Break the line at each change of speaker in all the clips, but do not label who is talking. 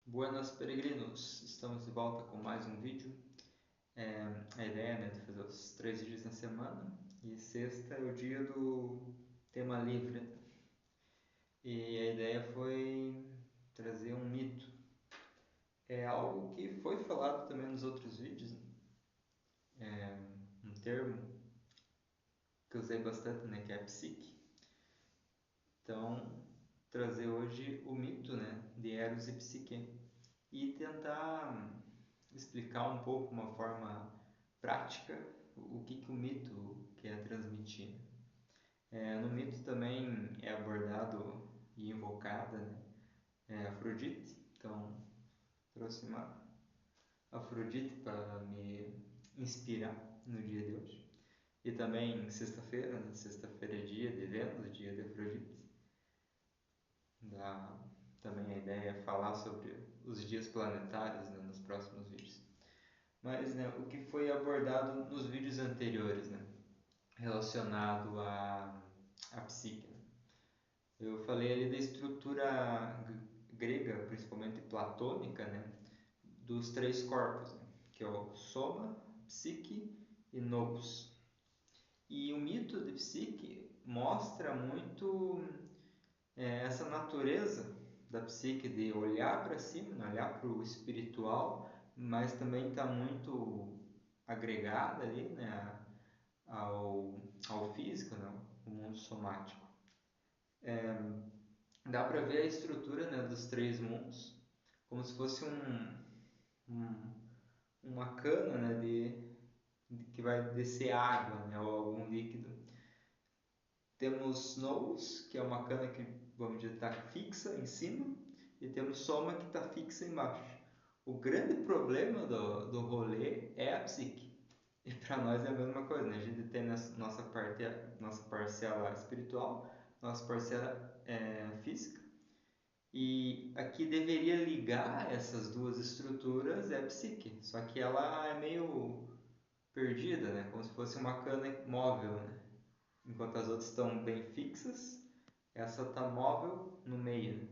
Buenas peregrinos, estamos de volta com mais um vídeo. A ideia é de fazer os 3 vídeos na semana e sexta é o dia do tema livre. E a ideia foi trazer um mito. É algo que foi falado também nos outros vídeos, né? Um termo que eu usei bastante, né, que é a psique. Então, trazer hoje o mito, né, de Eros e Psique e tentar explicar um pouco, uma forma prática, o que o mito quer transmitir. No mito também é abordado e invocada, né, Afrodite. Então trouxe uma Afrodite para me inspirar no dia de hoje. E também sexta-feira, né? Sexta-feira é dia de Vênus, dia de Afrodite. Dá, também a ideia é falar sobre os dias planetários, né, nos próximos vídeos. Mas, né, o que foi abordado nos vídeos anteriores, né, relacionado à psique. Eu falei ali da estrutura grega, principalmente platônica, né, dos 3 corpos, né, que é o soma, psique e nous. E o mito de psique mostra muito essa natureza da psique de olhar para cima, né, olhar para o espiritual, mas também está muito agregada ali, né, ao físico, né, o mundo somático. Dá para ver a estrutura, né, dos 3 mundos como se fosse um, uma cana, né, que vai descer água, né, ou algum líquido. Temos nous, que é uma cana que, vamos dizer, está fixa em cima, e temos soma, que está fixa embaixo. O grande problema do rolê é a psique. E para nós é a mesma coisa, né? A gente tem nossa parcela espiritual, nossa parcela física. E aqui deveria ligar essas duas estruturas é a psique. Só que ela é meio perdida, né? Como se fosse uma cana móvel, né? Enquanto as outras estão bem fixas, essa está móvel no meio, né?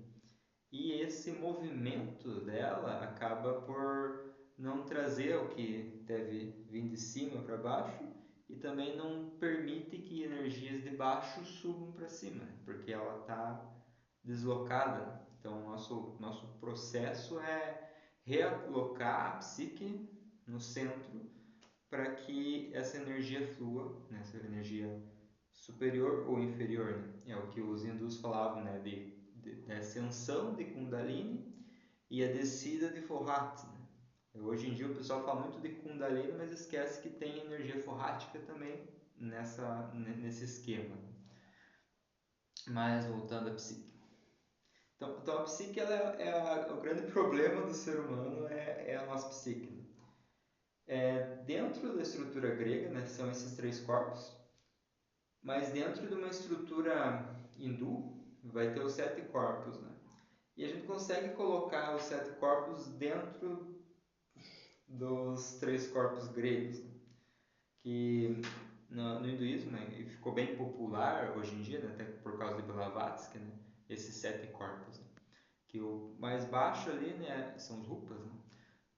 E esse movimento dela acaba por não trazer o que deve vir de cima para baixo e também não permite que energias de baixo subam para cima, porque ela está deslocada. Então, nosso processo é realocar a psique no centro para que essa energia flua, né? Essa energia superior ou inferior, né? É o que os hindus falavam, né? Da ascensão de Kundalini e a descida de Forrati, né? Hoje em dia o pessoal fala muito de Kundalini, mas esquece que tem energia forrática também nesse esquema. Mas voltando à psique. Então a psique o grande problema do ser humano é a nossa psique. Né? Dentro da estrutura grega, né, são esses 3 corpos, mas dentro de uma estrutura hindu vai ter os 7 corpos. Né? E a gente consegue colocar os 7 corpos dentro dos 3 corpos gregos, né? Que no hinduísmo, né, ficou bem popular hoje em dia, né, até por causa de Blavatsky, né, esses 7 corpos. Né? Que o mais baixo ali, né, são os rupas, né?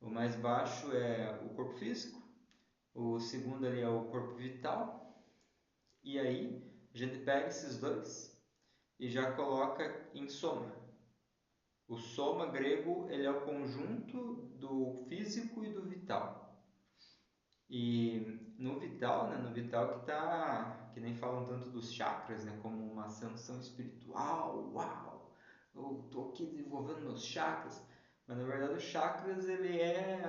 O mais baixo é o corpo físico, o segundo ali é o corpo vital, e aí a gente pega esses dois e já coloca em soma. O soma grego ele é o conjunto do físico e do vital. E no vital, né, no vital que tá, que nem falam tanto dos chakras, né, como uma ascensão espiritual, uau, eu tô aqui desenvolvendo meus chakras, mas na verdade os chakras ele é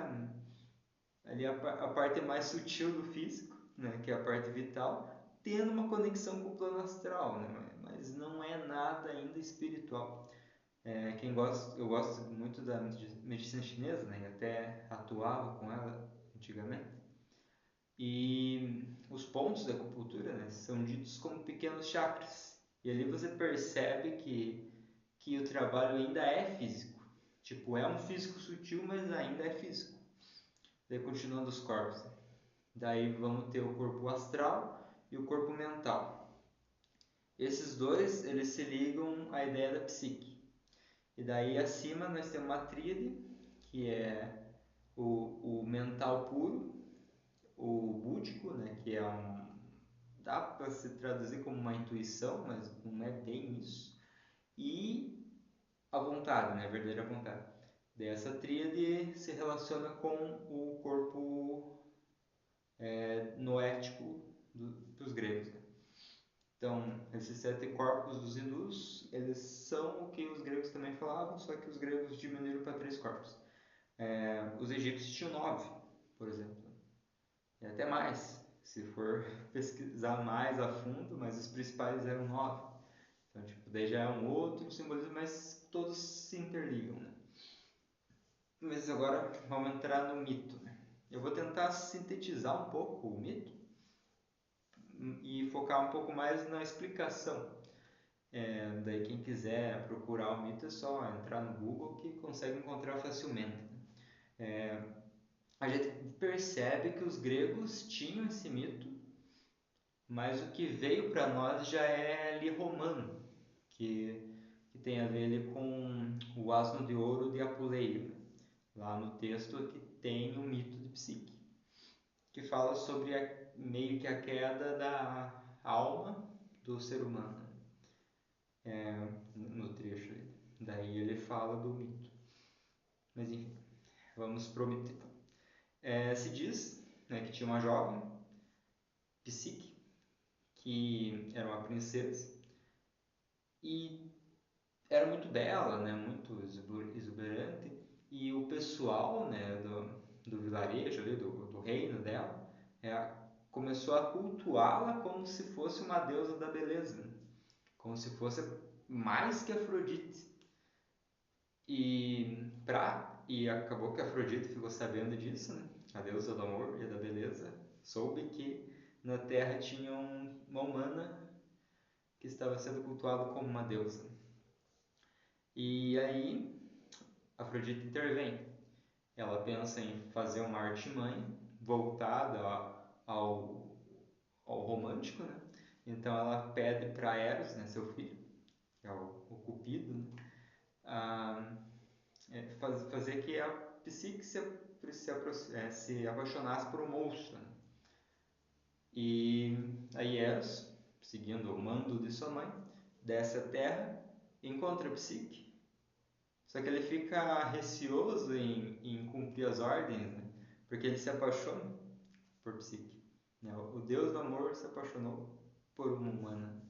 ali a parte mais sutil do físico, né, que é a parte vital, tendo uma conexão com o plano astral, né, mas não é nada ainda espiritual. Eu gosto muito da medicina chinesa, né, e até atuava com ela antigamente. E os pontos da acupuntura, né, são ditos como pequenos chakras. E ali você percebe que o trabalho ainda é físico. Tipo, é um físico sutil, mas ainda é físico. Daí continuando os corpos. Daí vamos ter o corpo astral e o corpo mental. Esses dois, eles se ligam à ideia da psique. E daí acima nós temos uma tríade, que é o mental puro, o búdico, né, que é dá para se traduzir como uma intuição, mas não é bem isso, e a vontade, né, a verdadeira vontade. Dessa tríade se relaciona com o corpo noético dos gregos, né? Então, esses 7 corpos dos hindus, eles são o que os gregos também falavam, só que os gregos diminuíram para 3 corpos. Os egípcios tinham 9, por exemplo, e até mais, se for pesquisar mais a fundo, mas os principais eram 9. Então, tipo, daí já é um outro simbolismo, mas todos se interligam, né? Mas agora vamos entrar no mito, né? Eu vou tentar sintetizar um pouco o mito e focar um pouco mais na explicação. Daí quem quiser procurar o mito é só entrar no Google que consegue encontrar facilmente. A gente percebe que os gregos tinham esse mito, mas o que veio para nós já é ali romano, que tem a ver ali com o asno de ouro de Apuleio, né? Lá no texto que tem o mito de Psique, que fala sobre meio que a queda da alma do ser humano, no trecho aí. Daí ele fala do mito. Mas enfim, vamos pro mito. Se diz, né, que tinha uma jovem, Psique, que era uma princesa e era muito bela, né, muito exuberante, e o pessoal, né, do vilarejo ali, do reino dela, começou a cultuá-la como se fosse uma deusa da beleza, né? Como se fosse mais que Afrodite. E acabou que Afrodite ficou sabendo disso, né? A deusa do amor e da beleza soube que na Terra tinha uma humana que estava sendo cultuada como uma deusa. E aí Afrodite intervém. Ela pensa em fazer uma artimanha voltada ao romântico, né? Então ela pede para Eros, né, seu filho, que é o Cupido, né, fazer que a Psique se apaixonasse por um monstro, né? E aí Eros, seguindo o mando de sua mãe, desce à Terra, encontra a Psique, só que ele fica receoso em cumprir as ordens, né? Porque ele se apaixona por Psique, né? O deus do amor se apaixonou por uma humana.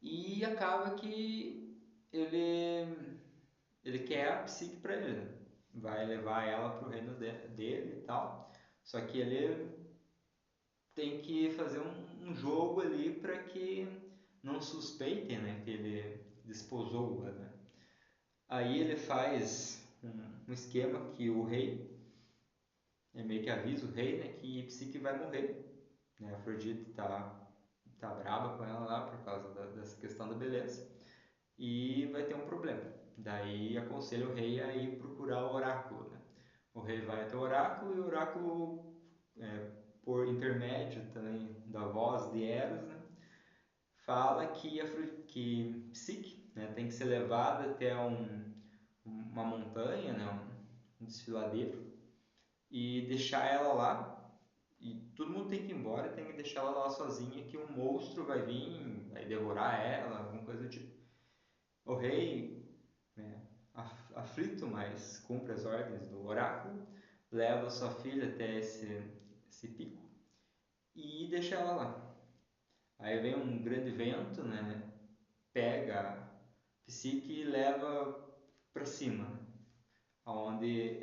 E acaba que ele quer a Psique para ele, né? Vai levar ela para o reino dele e tal. Só que ele tem que fazer um jogo ali para que não suspeitem, né, que ele desposou-a, né? Aí ele faz um esquema que o rei, meio que avisa o rei, né, que Psique vai morrer, né? Afrodite tá braba com ela lá por causa dessa questão da beleza e vai ter um problema. Daí aconselha o rei a ir procurar o oráculo, né? O rei vai até o oráculo e o oráculo, por intermédio também da voz de Eros, né, fala que Psique, né, tem que ser levada até uma montanha, né, um desfiladeiro, e deixar ela lá. E todo mundo tem que ir embora, tem que deixar ela lá sozinha, que um monstro vai vir, vai devorar ela, alguma coisa do tipo. O rei, né, aflito, mas cumpre as ordens do oráculo, leva sua filha até esse pico e deixa ela lá. Aí vem um grande vento, né, pega a Psique e leva para cima, onde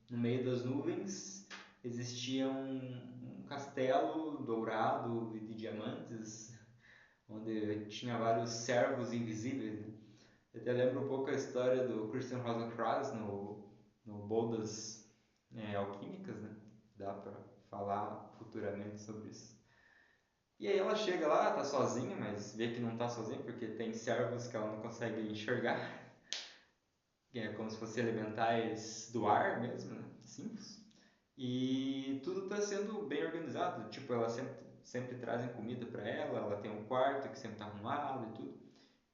no meio das nuvens existia um castelo dourado e de diamantes, onde tinha vários servos invisíveis, né? Eu até lembro um pouco a história do Christian Rosenkranz no Bodas Alquímicas, né? Dá para falar futuramente sobre isso. E aí ela chega lá, tá sozinha, mas vê que não tá sozinha porque tem servos que ela não consegue enxergar, que é como se fossem elementais do ar mesmo, né? Simples. E tudo tá sendo bem organizado, tipo, ela sempre trazem comida para ela tem um quarto que sempre tá arrumado e tudo.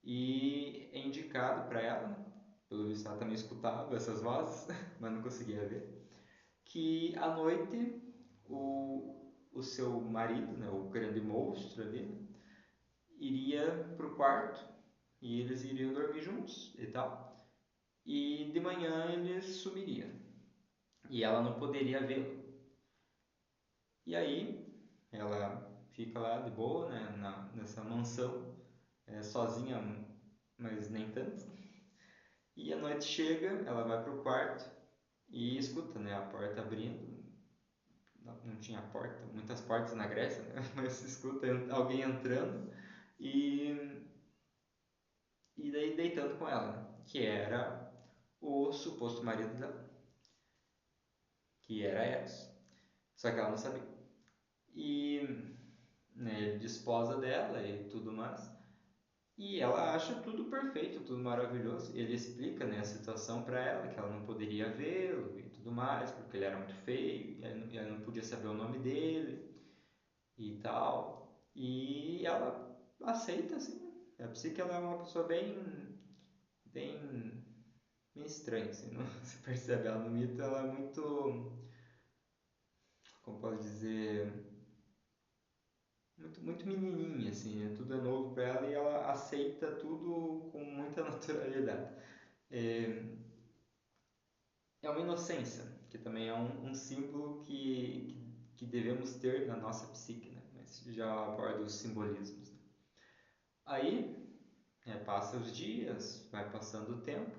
e é indicado para ela, pelo visto ela também escutava essas vozes, mas não conseguia ver, que à noite o seu marido, né, o grande monstro ali, né, iria pro quarto e eles iriam dormir juntos e tal. E de manhã ele sumiria e ela não poderia vê-lo. E aí ela fica lá de boa, né, nessa mansão, sozinha, mas nem tanto. E a noite chega, ela vai pro quarto e escuta, né, a porta abrindo. Não tinha porta, muitas portas na Grécia, né? Mas escuta alguém entrando e, e daí deitando com ela, né? Que era o suposto marido dela, que era Eros. Só que ela não sabia. E né, ele desposa dela e tudo mais. E ela acha tudo perfeito, tudo maravilhoso. Ele explica, né, a situação para ela, que ela não poderia vê-lo e tudo mais, porque ele era muito feio, e ela não podia saber o nome dele e tal. E ela aceita, assim, né? A Psique, ela é uma pessoa bem, bem estranha, assim, não se percebe. Ela no mito, ela é muito, como posso dizer, muito menininha, assim, né? Tudo é novo para ela e ela aceita tudo com muita naturalidade. É, é uma inocência, que também é um símbolo que devemos ter na nossa psique, né? Mas já aborda os simbolismos. Aí, passa os dias, vai passando o tempo,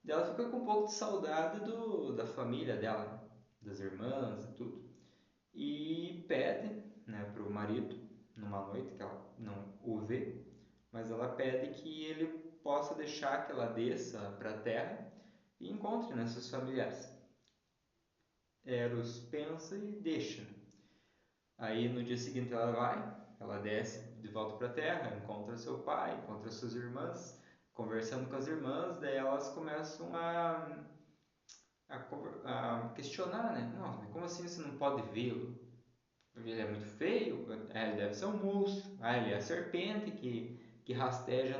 e ela fica com um pouco de saudade da família dela, né? Das irmãs e tudo. E pede, né, para o marido, numa noite que ela não o vê, mas ela pede que ele possa deixar que ela desça para a terra e encontre, né, seus familiares. Eros pensa e deixa. Aí no dia seguinte ela desce de volta para a terra, encontra seu pai, encontra suas irmãs, conversando com as irmãs, daí elas começam a questionar, né? Nossa, como assim você não pode vê-lo? Ele é muito feio? Ele deve ser um monstro. Ele é a serpente que rasteja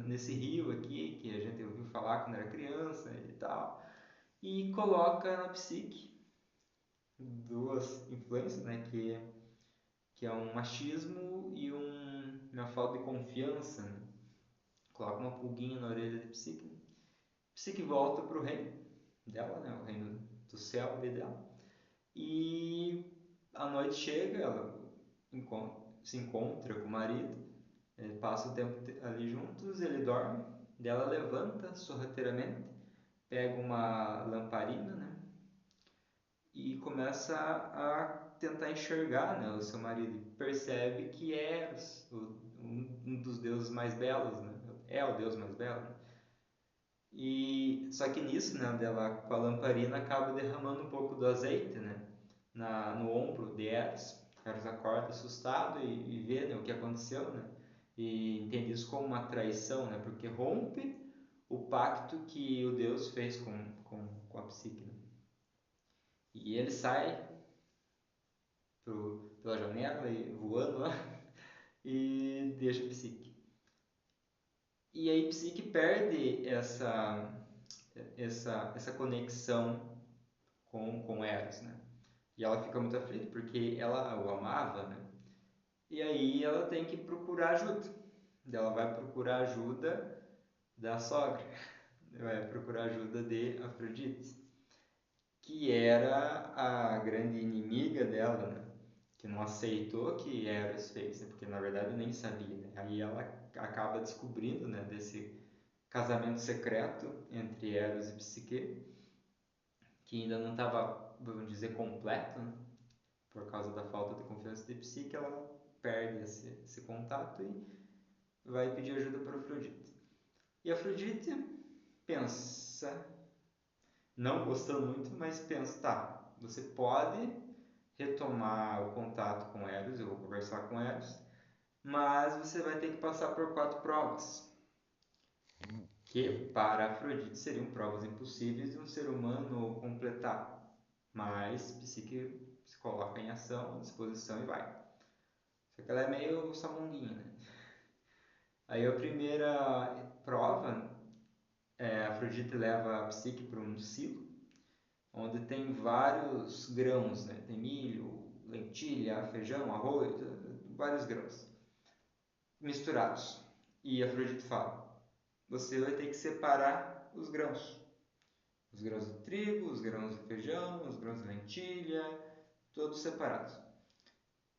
nesse rio aqui, que a gente ouviu falar quando era criança e tal. E coloca na psique duas influências, né? Que é um machismo e uma falta de confiança, né? Coloca uma pulguinha na orelha de Psique. Psique volta para o reino dela, né? O reino do céu ali dela. E a noite chega, ela se encontra com o marido, passa o tempo ali juntos, ele dorme, ela levanta sorrateiramente, pega uma lamparina, né? E começa a tentar enxergar, né, o seu marido. Percebe que é Eros, um dos deuses mais belos, né? É o deus mais belo. E só que nisso, né, dela com a lamparina acaba derramando um pouco do azeite, né, no ombro de Eros. Eros acorda assustado e vê, né, o que aconteceu, né? E entende isso como uma traição, né? Porque rompe o pacto que o Deus fez com a psique, né? E ele sai pela janela e voando lá e deixa a Psique. E aí Psique perde essa conexão com Eros, né? E ela fica muito aflita porque ela o amava, né? E aí ela tem que procurar ajuda. Ela vai procurar ajuda da sogra, vai procurar ajuda de Afrodite, que era a grande inimiga dela, né? Que não aceitou que Eros fez, né? Porque na verdade nem sabia, né? Aí ela acaba descobrindo, né, desse casamento secreto entre Eros e Psique, que ainda não estava, vamos dizer, completo, né? Por causa da falta de confiança de Psique, ela perde esse contato e vai pedir ajuda para Afrodite. E Afrodite pensa, não gostando muito, mas pensa, tá, você pode retomar o contato com Eros, eu vou conversar com Eros, mas você vai ter que passar por 4 provas, que para Afrodite seriam provas impossíveis de um ser humano completar, mas Psique se coloca em ação, à disposição e vai. Só que ela é meio samunguinha, né? Aí a primeira prova, a Afrodite leva a Psique para um silo, onde tem vários grãos, né? Tem milho, lentilha, feijão, arroz, vários grãos misturados. E a Afrodite fala: você vai ter que separar os grãos. Os grãos de trigo, os grãos de feijão, os grãos de lentilha, todos separados.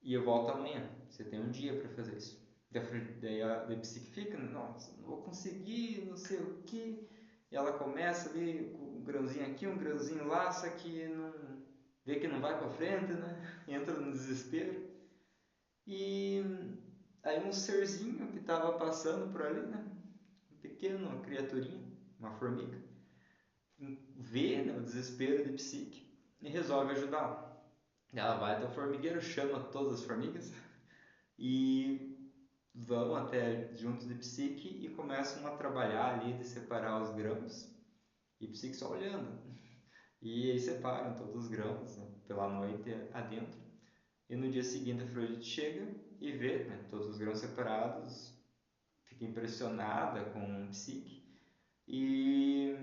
E eu volto amanhã. Você tem um dia para fazer isso. Daí a Psique fica: nossa, não vou conseguir, não sei o que. E ela começa ali com um grãozinho aqui, um grãozinho lá, só que não vê que não vai para frente, né? Entra no desespero. E aí um serzinho que estava passando por ali, né? Um pequeno, uma criaturinha, uma formiga, vê, né, o desespero de Psique e resolve ajudá-la. Ela vai até o formigueiro, chama todas as formigas e vão até junto de Psique e começam a trabalhar ali de separar os grãos. E Psique só olhando. E aí separam todos os grãos, né, pela noite adentro. E no dia seguinte a Afrodite chega e vê, né, todos os grãos separados, fica impressionada com Psique e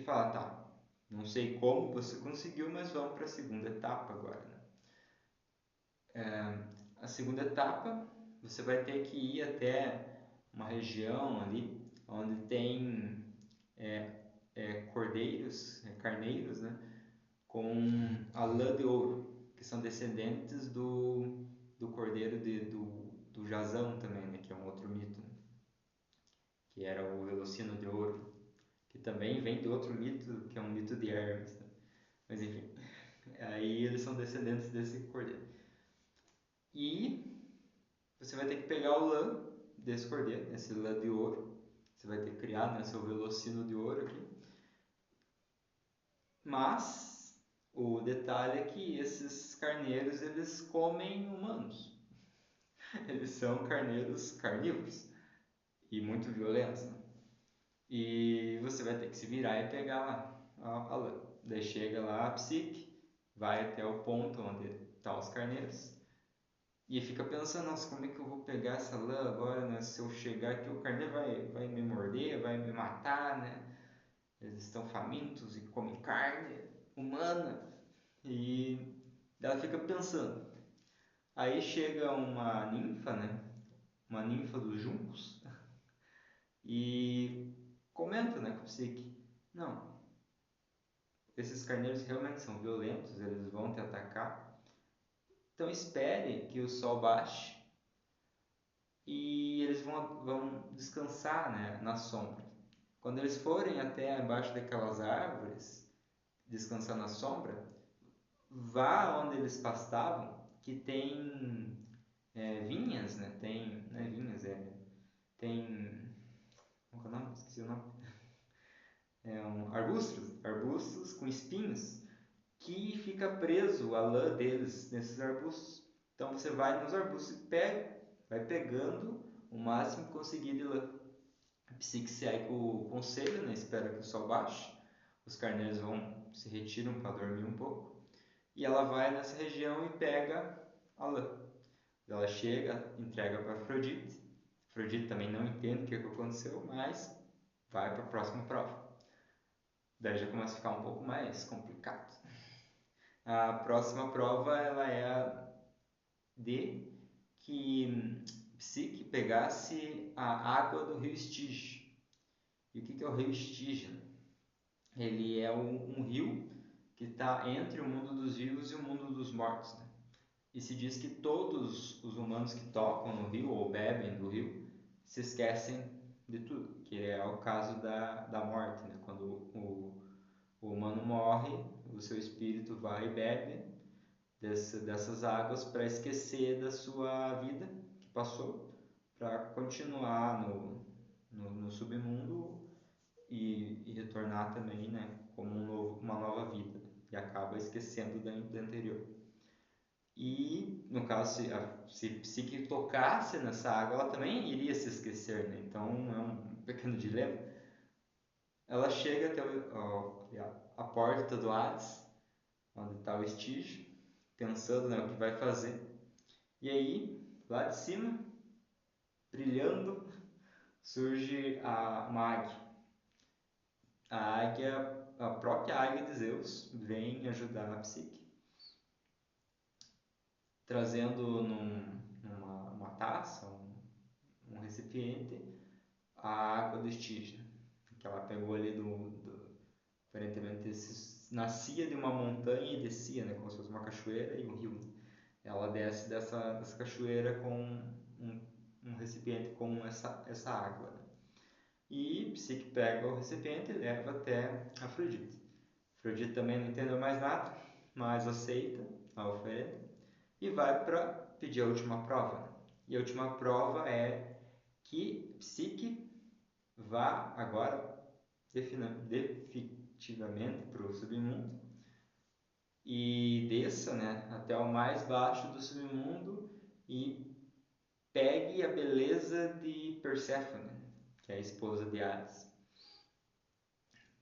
fala: tá, não sei como você conseguiu, mas vamos para a segunda etapa agora, né? A segunda etapa, você vai ter que ir até uma região ali onde tem cordeiros, carneiros, né, com a lã de ouro, que são descendentes do cordeiro do Jasão também, né, que é um outro mito, né, que era o Velocino de ouro, que também vem de outro mito, que é um mito de Hermes, né? Mas enfim, aí eles são descendentes desse cordeiro. E você vai ter que pegar o lã desse cordeiro, esse lã de ouro. Você vai ter que criar, né, seu velocino de ouro aqui. Mas o detalhe é que esses carneiros, eles comem humanos. Eles são carneiros carnívoros e muito violentos, né? E você vai ter que se virar e pegar lá a lã. Daí chega lá a Psique, vai até o ponto onde estão os carneiros e fica pensando: nossa, como é que eu vou pegar essa lã agora, né? Se eu chegar aqui, o carneiro vai me morder, vai me matar, né? Eles estão famintos e comem carne humana. E ela fica pensando. Aí chega uma ninfa, né? Uma ninfa dos juncos e comenta, né, com o Psique: não, esses carneiros realmente são violentos, eles vão te atacar. Então espere que o sol baixe e eles vão descansar, né, na sombra. Quando eles forem até embaixo daquelas árvores, descansar na sombra, vá onde eles pastavam, que tem vinhas, né? Tem, não é vinhas, tem, como é o nome? Esqueci o nome. Arbustos com espinhos, que fica preso a lã deles nesses arbustos. Então você vai nos arbustos e vai pegando o máximo que conseguir de lã. A Psique segue o conselho, né? Espera que o sol baixe, os carneiros se retiram para dormir um pouco, e ela vai nessa região e pega a lã. Ela chega, entrega para Afrodite. Afrodite também não entende o que aconteceu, mas vai para a próxima prova. Daí já começa a ficar um pouco mais complicado. A próxima prova, ela é a de que Psique pegasse a água do rio Estige. E o que é o rio Estige? Ele é um rio que está entre o mundo dos vivos e o mundo dos mortos, né? E se diz que todos os humanos que tocam no rio ou bebem do rio se esquecem de tudo, que é o caso da morte, né? Quando o humano morre, o seu espírito vai e bebe dessas águas para esquecer da sua vida que passou, para continuar no submundo e retornar também, né, como uma nova vida, e acaba esquecendo da anterior. E no caso, se Psique tocasse nessa água, ela também iria se esquecer, né? Então é um pequeno dilema. Ela chega até a porta do Hades, onde está o Estige, pensando, né, o que vai fazer. E aí, lá de cima, brilhando, surge uma águia. A águia, a própria águia de Zeus, vem ajudar a Psique, trazendo numa taça, um recipiente, a água do Estígio, que ela pegou ali aparentemente nascia de uma montanha e descia, né, como se fosse uma cachoeira e um rio. Ela desce dessa cachoeira com um recipiente com essa água, né? E Psique pega o recipiente e leva até Afrodite. Afrodite também não entendeu mais nada, mas aceita a oferenda e vai para pedir a última prova. E a última prova é que Psique vá agora definitivamente para o submundo e desça, né, até o mais baixo do submundo e pegue a beleza de Perséfone, que é a esposa de Hades.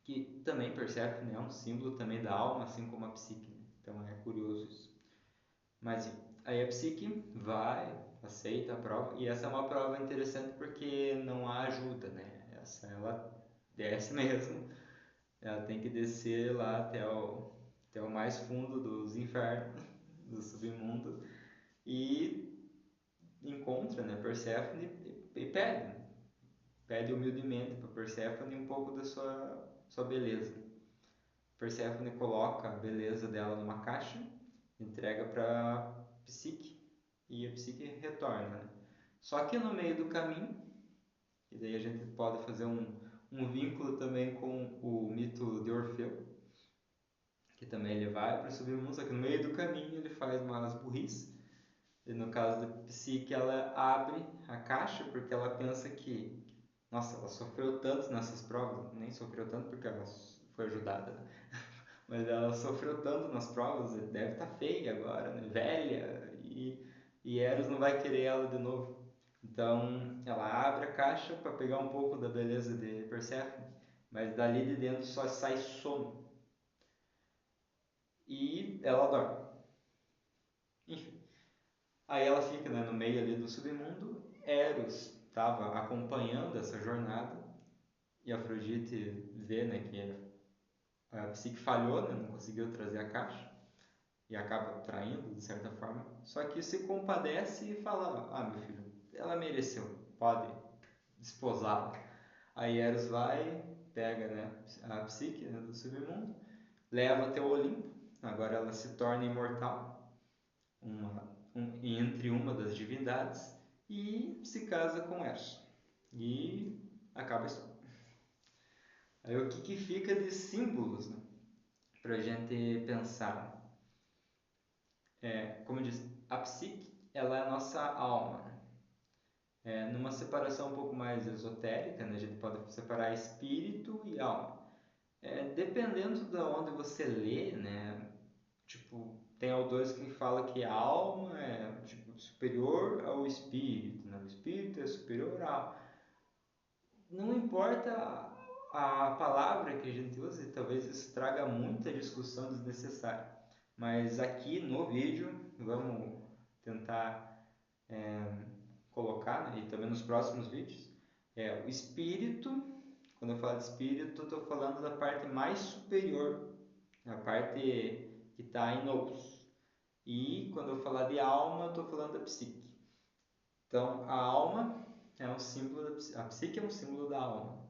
Que também Perséfone é um símbolo também da alma, assim como a Psique, né? Então é curioso isso. Mas aí a Psique vai, aceita a prova, e essa é uma prova interessante porque não há ajuda, né? Ela desce mesmo, ela tem que descer lá até o mais fundo dos infernos, do submundo, e encontra, né, Perséfone e pede humildemente para Perséfone um pouco da sua beleza. Perséfone coloca a beleza dela numa caixa, entrega para Psique e a Psique retorna, né? Só que no meio do caminho, e daí a gente pode fazer um vínculo também com o mito de Orfeu, que também ele vai para o submundo, só que no meio do caminho ele faz umas burrice. E no caso da Psique, ela abre a caixa porque ela pensa que, nossa, ela sofreu tanto nessas provas, nem sofreu tanto porque ela foi ajudada, né? Mas ela sofreu tanto nas provas, deve estar feia agora, né? Velha, e Eros não vai querer ela de novo. Então ela abre a caixa para pegar um pouco da beleza de Perséfone, mas dali de dentro só sai sono. E ela dorme. Enfim. Aí ela fica, né, no meio ali do submundo. Eros estava acompanhando essa jornada e Afrodite vê, né, que a Psique falhou, né, não conseguiu trazer a caixa e acaba traindo de certa forma. Só que se compadece e fala: ah, meu filho, ela mereceu, pode desposá-la. Aí Eros vai, pega, né, a Psique, né, do submundo, leva até o Olimpo. Agora ela se torna imortal, entre uma das divindades, e se casa com Eros. E acaba a história. Aí o que fica de símbolos, né, para a gente pensar? Como eu disse, a Psique ela é a nossa alma, né? Numa separação um pouco mais esotérica, né, a gente pode separar espírito e alma. Dependendo de onde você lê, né, tipo, tem autores que falam que a alma é tipo, superior ao espírito, né? O espírito é superior à alma. Não importa a palavra que a gente use, talvez isso traga muita discussão desnecessária. Mas aqui no vídeo, vamos tentar colocar, né, e também nos próximos vídeos, o espírito. Quando eu falo de espírito, estou falando da parte mais superior, a parte que está em nous. E quando eu falar de alma, estou falando da psique. Então, a alma é um símbolo a psique é um símbolo da alma,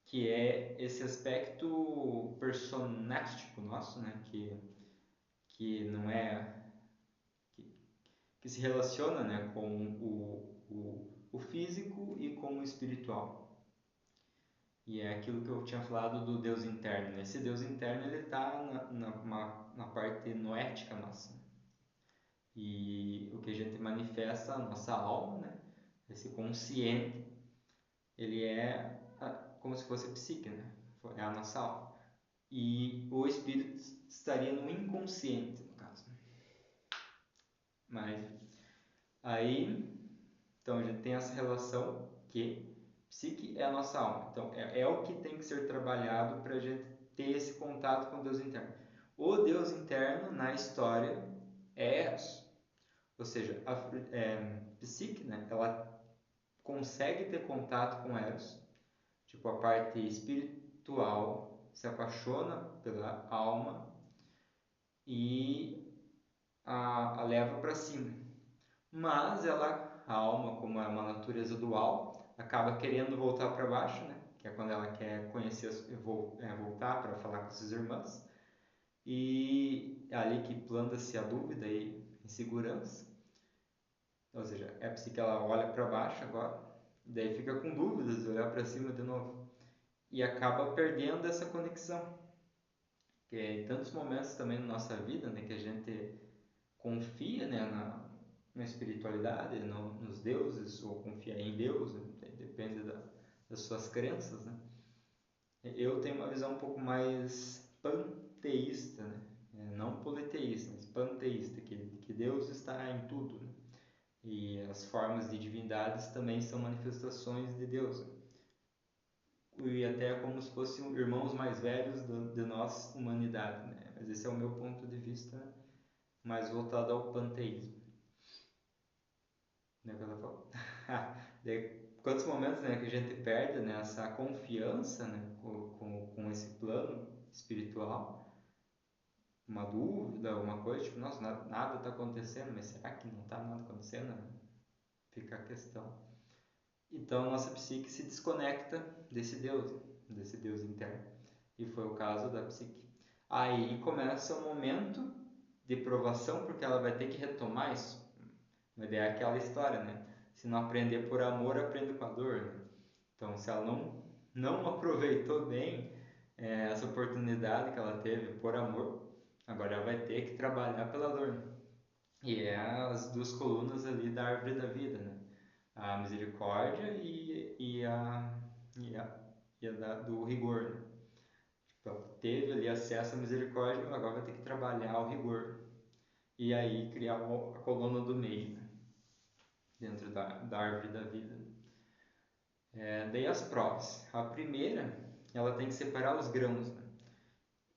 que é esse aspecto personástico nosso, né, que não é que se relaciona, né, com o físico e com o espiritual. E é aquilo que eu tinha falado do Deus interno. Esse Deus interno ele está na parte noética nossa. E o que a gente manifesta, a nossa alma, né? Esse consciente, ele é como se fosse a psique, né? É a nossa alma. E o espírito estaria no inconsciente, no caso. Mas aí, então a gente tem essa relação que psique é a nossa alma. Então é o que tem que ser trabalhado para a gente ter esse contato com o Deus interno. O Deus interno na história é Eros. Ou seja, a psique, né, ela consegue ter contato com Eros, tipo a parte espiritual, se apaixona pela alma e a leva para cima. Mas a alma, como é uma natureza dual, acaba querendo voltar para baixo, né? Que é quando ela quer conhecer, voltar para falar com suas irmãs. E é ali que planta-se a dúvida e insegurança. Ou seja, é a psique que ela olha para baixo agora, daí fica com dúvidas de olhar para cima de novo. E acaba perdendo essa conexão. Que é em tantos momentos também na nossa vida, né, que a gente confia, né, na espiritualidade, nos deuses, ou confia em Deus, né, depende das suas crenças, né? Eu tenho uma visão um pouco mais panteísta, né? Não politeísta, mas panteísta, que Deus está em tudo, né? E as formas de divindades também são manifestações de Deus, né? E até como se fossem irmãos mais velhos de nós, humanidade, né? Mas esse é o meu ponto de vista mais voltado ao panteísmo. Né, que ela falou. Quantos momentos, né, que a gente perde, né, essa confiança, né, com esse plano espiritual, uma dúvida, alguma coisa, tipo, nossa, nada está acontecendo, mas será que não está nada acontecendo? Fica a questão. Então, nossa psique se desconecta desse Deus interno. E foi o caso da psique. Aí começa o momento de provação, porque ela vai ter que retomar isso. Mas é aquela história, né? Se não aprender por amor, aprende com a dor, né? Então, se ela não aproveitou bem essa oportunidade que ela teve por amor, agora ela vai ter que trabalhar pela dor, né? E é as duas colunas ali da árvore da vida, né? A misericórdia e a do rigor, né? Então, teve ali acesso à misericórdia, agora vai ter que trabalhar o rigor. E aí criar a coluna do meio, né? Dentro da árvore da vida. Daí as provas. A primeira, ela tem que separar os grãos,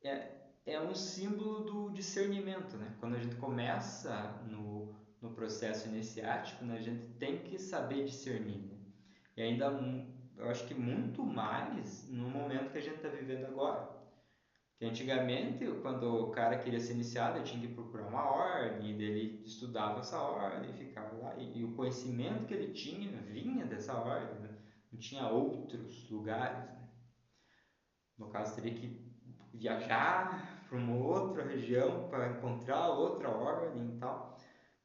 né? É um símbolo do discernimento, né? Quando a gente começa no processo iniciático, né, a gente tem que saber discernir, né? E ainda, eu acho que muito mais no momento que a gente está vivendo agora. Que antigamente, quando o cara queria ser iniciado, ele tinha que procurar uma ordem, e ele estudava essa ordem, ficava lá, e o conhecimento que ele tinha vinha dessa ordem, né? Não tinha outros lugares, né? No caso, teria que viajar para uma outra região para encontrar outra ordem e tal.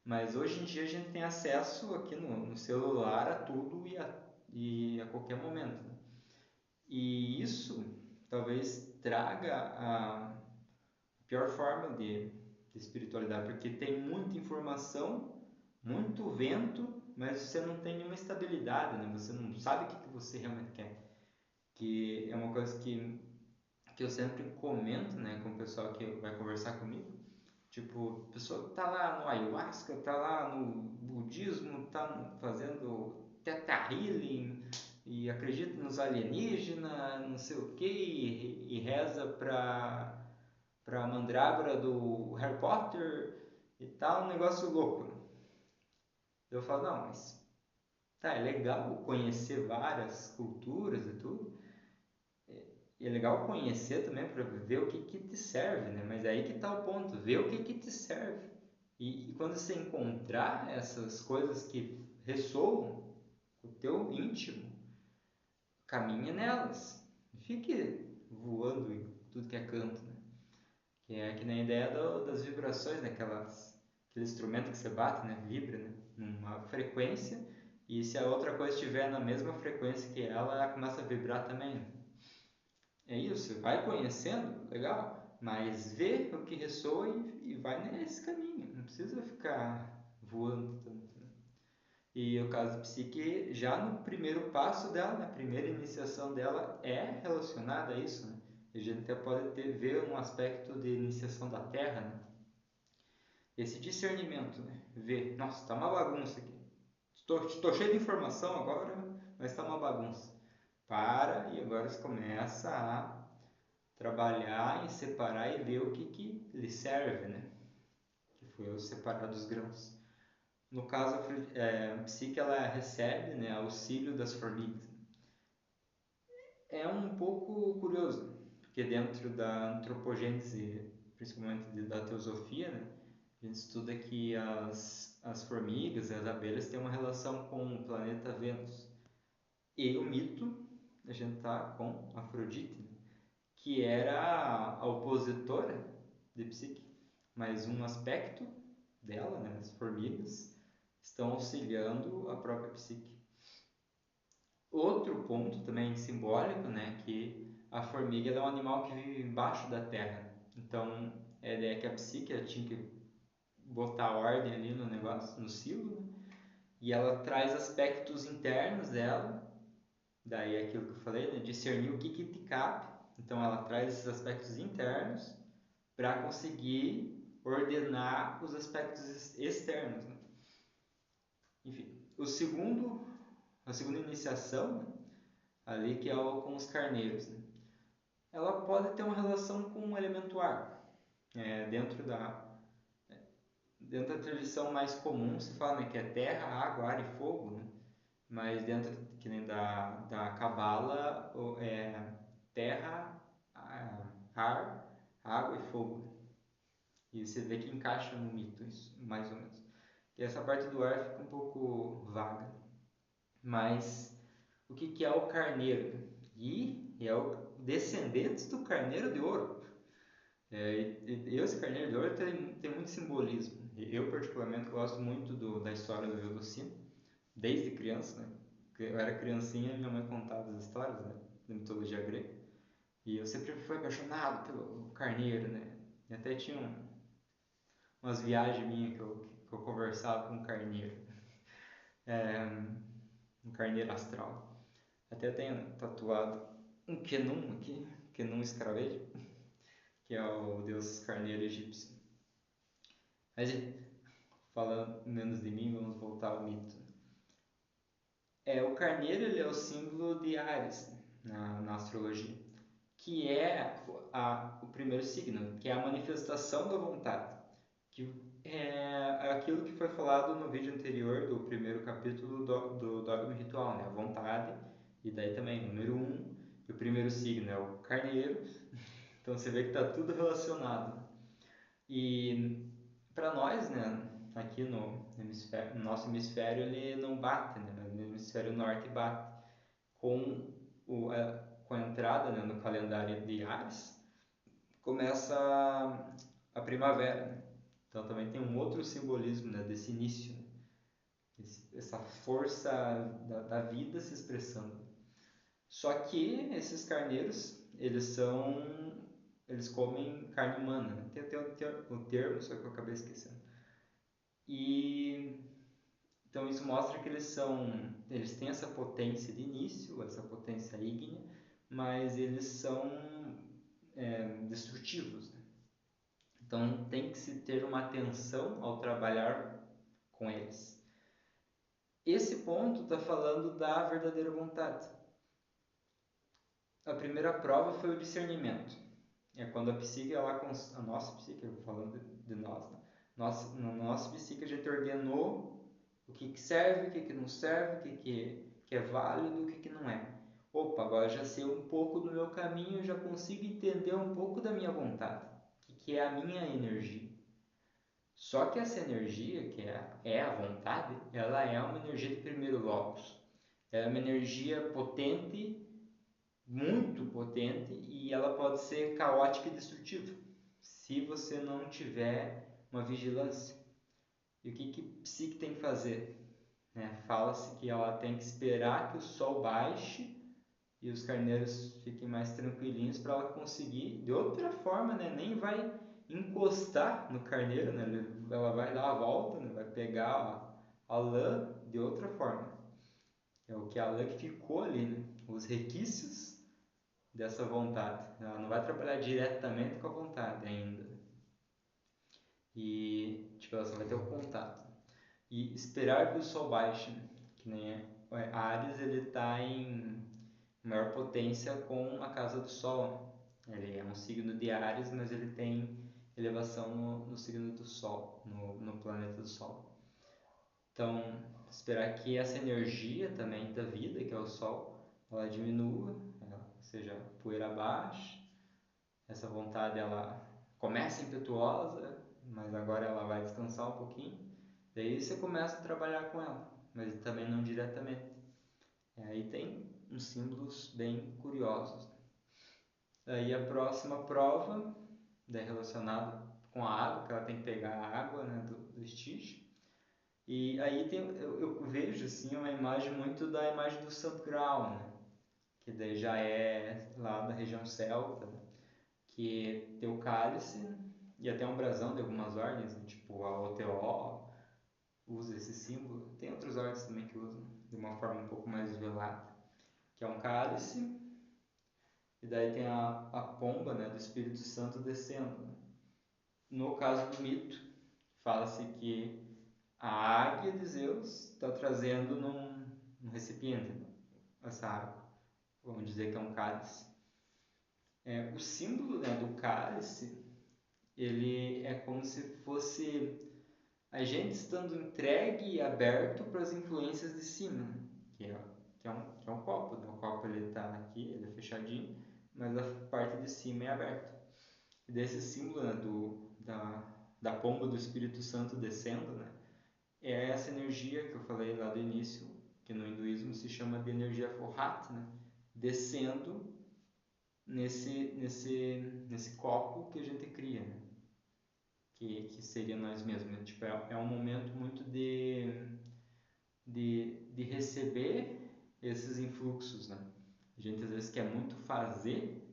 Mas hoje em dia a gente tem acesso aqui no celular a tudo e a qualquer momento, né? E isso talvez traga a pior forma de espiritualidade, porque tem muita informação, muito vento, mas você não tem nenhuma estabilidade, né? Você não sabe o que você realmente quer. Que é uma coisa que eu sempre comento, né, com o pessoal que vai conversar comigo. Tipo, a pessoa que tá lá no ayahuasca, tá lá no budismo, tá fazendo teta healing e acredita nos alienígenas, não sei o que, e reza pra mandrágora do Harry Potter e tal, um negócio louco, né? Eu falo, não, mas tá, é legal conhecer várias culturas e tudo, e é legal conhecer também para ver o que te serve, né? Mas é aí que tá o ponto, ver o que te serve. E quando você encontrar essas coisas que ressoam com o teu íntimo, caminha nelas. Não fique voando em tudo que é canto, né? Que é que nem a ideia das vibrações, né? Aquele instrumento que você bate, né? Vibra, né? Numa frequência, e se a outra coisa estiver na mesma frequência que ela começa a vibrar também, né? É isso, vai conhecendo, legal, mas vê o que ressoa e vai nesse caminho, não precisa ficar voando tanto, né? E o caso da psique, já no primeiro passo dela, na primeira iniciação dela, é relacionada a isso, né? A gente até pode ver um aspecto de iniciação da Terra, né? Esse discernimento, né? Ver, nossa, está uma bagunça aqui. Estou cheio de informação agora, mas está uma bagunça. Para e agora você começa a trabalhar em separar e ver o que lhe serve, né? Que foi o separar dos grãos. No caso, a psique ela recebe, né, auxílio das formigas. É um pouco curioso, porque dentro da antropogênese, principalmente da teosofia, né, a gente estuda que as formigas, as abelhas, têm uma relação com o planeta Vênus. E o mito, a gente tá com Afrodite, né, que era a opositora de Psique, mas um aspecto dela, né, as formigas, estão auxiliando a própria Psique. Outro ponto também simbólico, né, que a formiga é um animal que vive embaixo da terra. Então, a ideia é que a Psique tinha que botar ordem ali no negócio, no silo, né? E ela traz aspectos internos dela, daí é aquilo que eu falei, né, discernir o que te cabe. Então, ela traz esses aspectos internos para conseguir ordenar os aspectos externos, né? Enfim, a segunda iniciação, né, ali que é com os carneiros, né? Ela pode ter uma relação com o elemento ar. Dentro da tradição mais comum se fala, né, que é terra, água, ar e fogo, né? Mas dentro que nem da Cabala é terra, ar, água e fogo. E você vê que encaixa no mito isso, mais ou menos. E essa parte do ar fica um pouco vaga. Mas o que é o carneiro? E é o descendente do carneiro de ouro. Esse carneiro de ouro tem muito simbolismo. Eu, particularmente, gosto muito da história do Velocino, desde criança, né? Eu era criancinha e minha mãe contava as histórias, né, da mitologia grega. E eu sempre fui apaixonado pelo carneiro, né? E até tinha umas viagens minhas que eu conversava com um carneiro. É, um carneiro astral. Até tenho tatuado um Kenum aqui, Kenum escravejo, que é o deus carneiro egípcio. Mas, falando menos de mim, vamos voltar ao mito. O carneiro ele é o símbolo de Áries, né, na astrologia, que é o primeiro signo, que é a manifestação da vontade, que é aquilo que foi falado no vídeo anterior do primeiro capítulo do Dogma Ritual, né? A vontade, e daí também número 1, e o primeiro signo é o carneiro, então você vê que está tudo relacionado. E para nós, né, aqui no nosso hemisfério, ele não bate, né, mas no hemisfério norte bate. Com, com a entrada, né, no calendário de Ares, começa a primavera, né? Então também tem um outro simbolismo, né, desse início, né? Essa força da vida se expressando. Só que esses carneiros, eles comem carne humana, né? Tem o termo, só que eu acabei esquecendo. E então isso mostra que eles têm essa potência de início, essa potência ígnea, mas eles são destrutivos, né? Então tem que se ter uma atenção ao trabalhar com eles. Esse ponto está falando da verdadeira vontade. A primeira prova foi o discernimento. É quando a psique, a nossa psique, falando de nós, né? No nosso psique a gente ordenou o que serve, o que não serve, o que é válido, o que não é. Opa, agora já sei um pouco do meu caminho, já consigo entender um pouco da minha vontade, o que é a minha energia. Só que essa energia, que é a vontade, ela é uma energia de primeiro logos. Ela é uma energia potente, muito potente, e ela pode ser caótica e destrutiva, se você não tiver uma vigilância. E o que psique tem que fazer? Fala-se que ela tem que esperar que o sol baixe e os carneiros fiquem mais tranquilinhos para ela conseguir, de outra forma, né? Nem vai encostar no carneiro, né? Ela vai dar a volta, né? Vai pegar a lã de outra forma. É o que a lã que ficou ali, né? Os requisitos dessa vontade. Ela não vai trabalhar diretamente com a vontade ainda. E tipo, ela só vai ter o contato. E esperar que o sol baixe, né? Que nem Ares, ele está em maior potência com a casa do Sol. Ele é um signo de Áries, mas ele tem elevação no signo do Sol, no planeta do Sol. Então, esperar que essa energia também da vida, que é o Sol, ela diminua, ou seja, poeira abaixo, essa vontade ela começa impetuosa, mas agora ela vai descansar um pouquinho, daí você começa a trabalhar com ela, mas também não diretamente. Aí tem uns símbolos bem curiosos. Aí a próxima prova é relacionada com a água, que ela tem que pegar a água, né, do estígio. E aí eu vejo assim uma imagem muito da imagem do Santo Graal, né? Que daí já é lá da região celta, né? Que tem o cálice e até um brasão de algumas ordens, né? Tipo a OTO usa esse símbolo. Tem outras ordens também que usam de uma forma um pouco mais velada, que é um cálice, e daí tem a pomba, né, do Espírito Santo descendo, né? No caso do mito, fala-se que a águia de Zeus está trazendo num recipiente, né, essa água. Vamos dizer que é um cálice. O símbolo, né, do cálice, ele é como se fosse a gente estando entregue e aberto para as influências de cima, né? que é um copo. Né? O copo ele está aqui, ele é fechadinho, mas a parte de cima é aberta. E desse símbolo, né, da pomba do Espírito Santo descendo, né, é essa energia que eu falei lá do início, que no hinduísmo se chama de energia forrat, né, descendo nesse copo que a gente cria, né, que seria nós mesmos. Né? Tipo, é um momento muito de receber esses influxos. Né? A gente às vezes quer muito fazer,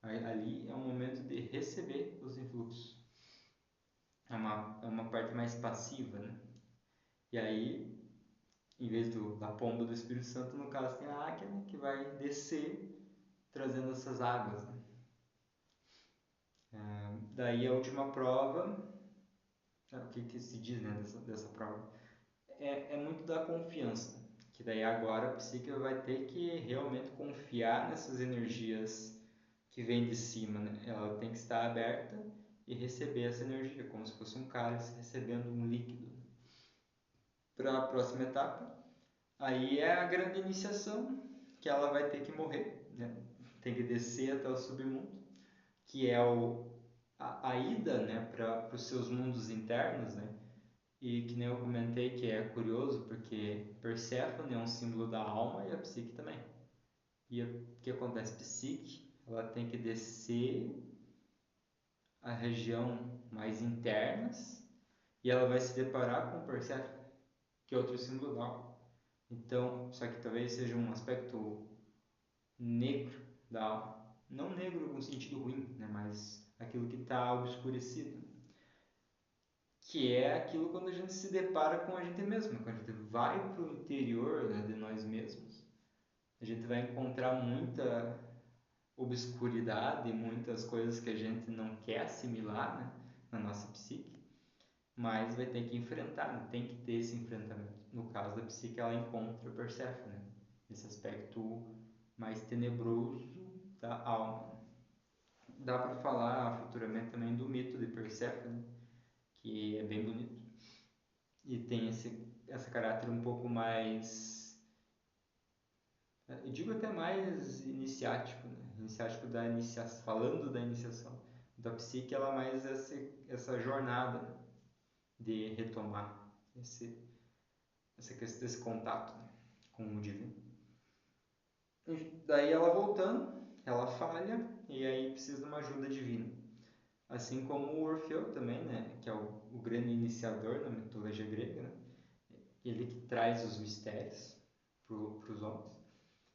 ali é um momento de receber os influxos. É uma parte mais passiva, né? E aí, em vez da pomba do Espírito Santo, no caso tem a águia, né, que vai descer trazendo essas águas. Né? Daí a última prova, o que se diz, né, dessa prova? É muito da confiança, que daí agora a psique vai ter que realmente confiar nessas energias que vêm de cima, né? Ela tem que estar aberta e receber essa energia, como se fosse um cálice recebendo um líquido. Para a próxima etapa, aí é a grande iniciação, que ela vai ter que morrer, né? Tem que descer até o submundo, que é a ida, né, para os seus mundos internos, né? E que nem eu comentei que é curioso, porque Perséfone é um símbolo da alma e a psique também. E o que acontece? Psique, ela tem que descer a região mais internas e ela vai se deparar com Perséfone, que é outro símbolo da alma. Então, só que talvez seja um aspecto negro da alma. Não negro no sentido ruim, né? Mas aquilo que está obscurecido. Que é aquilo quando a gente se depara com a gente mesmo. Quando a gente vai para o interior, né, de nós mesmos, a gente vai encontrar muita obscuridade, muitas coisas que a gente não quer assimilar, né, na nossa psique, mas vai ter que enfrentar, né? Tem que ter esse enfrentamento. No caso da psique, ela encontra, Perséfone, né? Esse aspecto mais tenebroso da alma. Dá para falar futuramente também do mito de Perséfone, que é bem bonito e tem esse caráter um pouco mais, eu digo até mais iniciático, né? Iniciático da iniciação, falando da iniciação. Da psique, ela é mais essa jornada, né, de retomar essa questão desse contato, né, com o divino. E daí ela voltando, ela falha e aí precisa de uma ajuda divina. Assim como o Orfeu também, né, que é o grande iniciador na mitologia grega, né? Ele que traz os mistérios para os homens.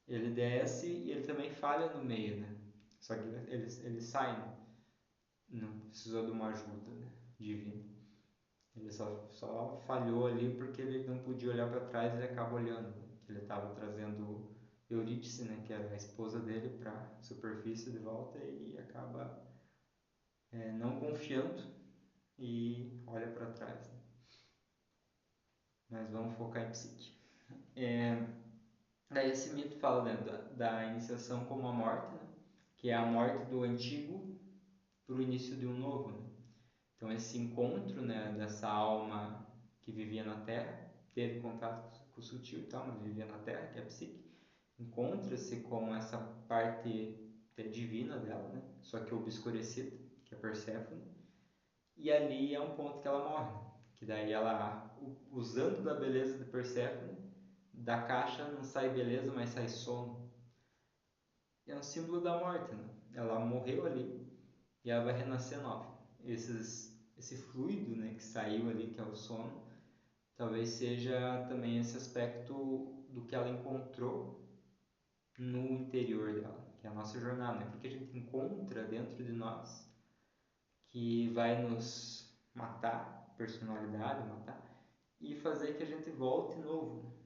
Ele desce e ele também falha no meio, né? Só que ele sai, né? Não precisou de uma ajuda, né, divina. Ele só falhou ali porque ele não podia olhar para trás e ele acaba olhando. Né? Que ele estava trazendo Eurídice, né, que era a esposa dele, para a superfície de volta e acaba não confiando e olha para trás. Né? Mas vamos focar em psique. Daí esse mito fala, né, da iniciação como a morte, né, que é a morte do antigo para o início de um novo. Né? Então esse encontro, né, dessa alma que vivia na Terra teve contato com o sutil e tal, mas vivia na Terra, que é a Psique, encontra-se com essa parte divina dela, né? Só que obscurecida, que é Perséfone, e ali é um ponto que ela morre, né? Que daí ela, usando da beleza de Perséfone, da caixa não sai beleza, mas sai sono. É um símbolo da morte, né? Ela morreu ali e ela vai renascer nova. Esse fluido, né, que saiu ali, que é o sono, talvez seja também esse aspecto do que ela encontrou no interior dela, que é a nossa jornada, né? Porque a gente encontra dentro de nós que vai nos matar, personalidade, matar, e fazer que a gente volte novo.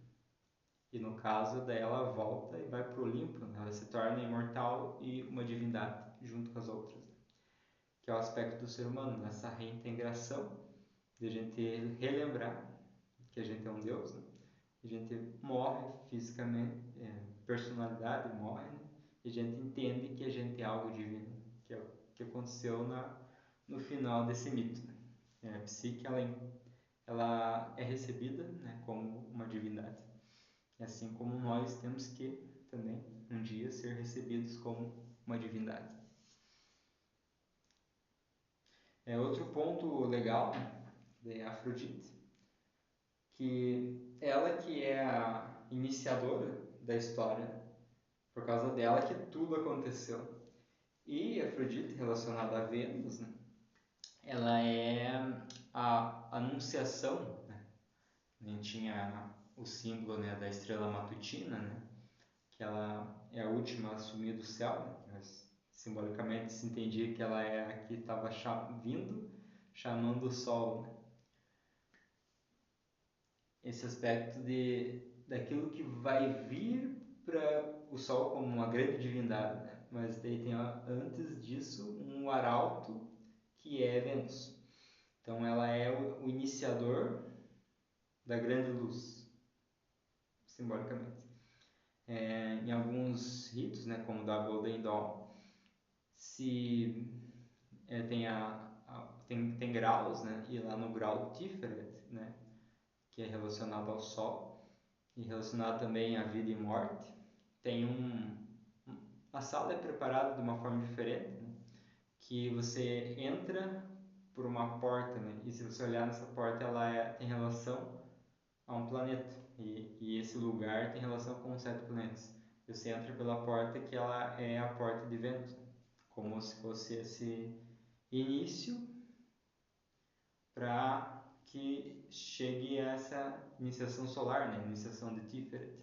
E no caso dela, volta e vai para o Olimpo, né? Ela se torna imortal e uma divindade junto com as outras, né? Que é o aspecto do ser humano, nessa reintegração, de a gente relembrar que a gente é um Deus, né? A gente morre fisicamente, personalidade morre, né? E a gente entende que a gente é algo divino, que é o que aconteceu no final desse mito, né? A Psique, ela é recebida, né, como uma divindade, assim como nós temos que também um dia ser recebidos como uma divindade. Outro ponto legal, né, de Afrodite, que ela que é a iniciadora da história, por causa dela que tudo aconteceu. E Afrodite, relacionada a Vênus, né, ela é a anunciação, né? A gente tinha o símbolo, né, da estrela matutina, né, que ela é a última a assumir do céu, né, mas simbolicamente se entendia que ela é a que estava vindo, chamando o sol, né? Esse aspecto daquilo que vai vir para o sol como uma grande divindade, né? Mas daí tem antes disso um arauto que é Vênus. Então ela é o iniciador da grande luz, simbolicamente. Em alguns ritos, né, como o da Golden Dawn, se tem graus, né, e lá no grau Tiferet, né, que é relacionado ao Sol e relacionado também à vida e morte, tem a sala é preparada de uma forma diferente, né, que você entra por uma porta, né, e se você olhar nessa porta ela tem relação a um planeta e esse lugar tem relação com os 7 planetas. Você entra pela porta que ela é a porta de Vênus, né, como se fosse esse início para que chegue a essa iniciação solar, né? Iniciação de Tiferet.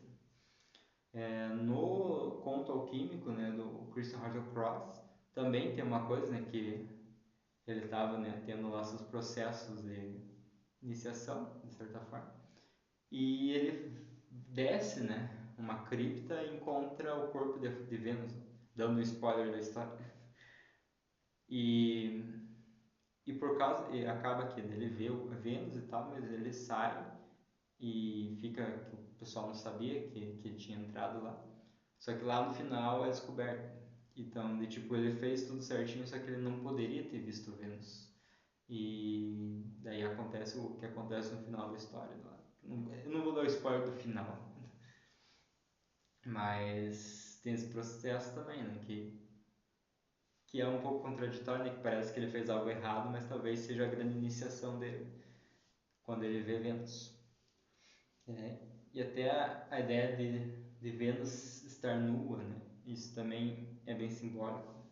No conto alquímico, né, do Christian Roger Cross, também tem uma coisa, né, que ele estava, né, tendo lá seus processos de iniciação, de certa forma, e ele desce, né, uma cripta e encontra o corpo de Vênus, dando um spoiler da história. E por causa, e acaba que ele vê o Vênus e tal, mas ele sai e fica, que o pessoal não sabia que tinha entrado lá. Só que lá no final é descoberto. Então, tipo, ele fez tudo certinho, só que ele não poderia ter visto Vênus. E daí acontece o que acontece no final da história lá. Eu não vou dar o spoiler do final, mas tem esse processo também, né, que é um pouco contraditório, né, que parece que ele fez algo errado, mas talvez seja a grande iniciação dele, quando ele vê Vênus. E até a ideia de Vênus estar nua, né, isso também é bem simbólico.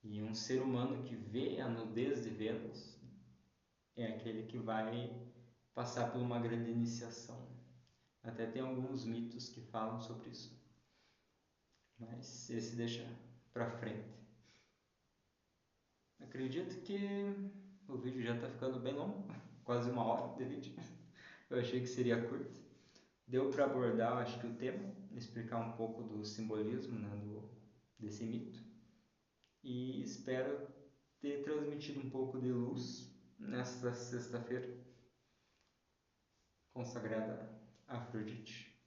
E um ser humano que vê a nudez de Vênus é aquele que vai passar por uma grande iniciação. Até tem alguns mitos que falam sobre isso, mas esse deixa para frente. Acredito que o vídeo já está ficando bem longo, quase 1 hora de vídeo. Eu achei que seria curto. Deu para abordar, acho que o tema, explicar um pouco do simbolismo, né, desse mito. E espero ter transmitido um pouco de luz nesta sexta-feira, consagrada a Afrodite.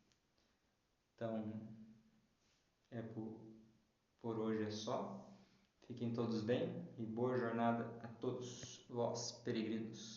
Então, por hoje é só. Fiquem todos bem e boa jornada a todos vós, peregrinos.